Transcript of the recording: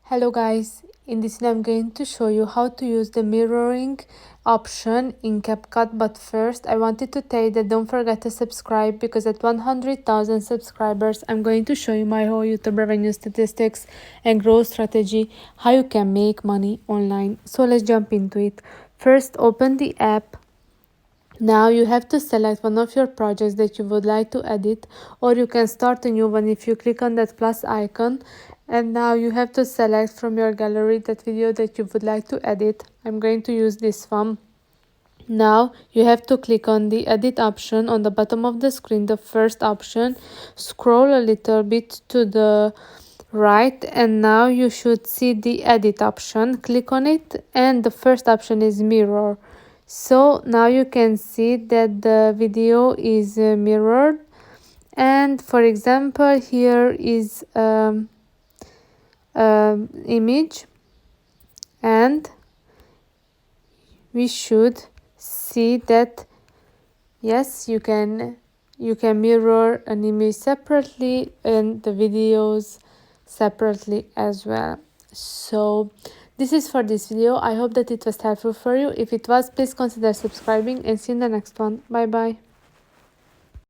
Hello guys, in this video I'm going to show you how to use the mirroring option in Capcut, but first I wanted to tell you that don't forget to subscribe, because at 100,000 subscribers I'm going to show you my whole YouTube revenue statistics and growth strategy, how you can make money online. So let's jump into it. First, open the app. Now you have to select one of your projects that you would like to edit, or you can start a new one if you click on that plus icon. And now you have to select from your gallery that video that you would like to edit. I'm going to use this one. Now you have to click on the edit option on the bottom of the screen, the first option. Scroll a little bit to the right, and now you should see the edit option. Click on it, and the first option is mirror. So now you can see that the video is mirrored, and for example here is image, and we should see that yes, you can mirror an image separately and the videos separately as well. So this is for this video. I hope that it was helpful for you. If it was, please consider subscribing, and see you in the next one. Bye bye.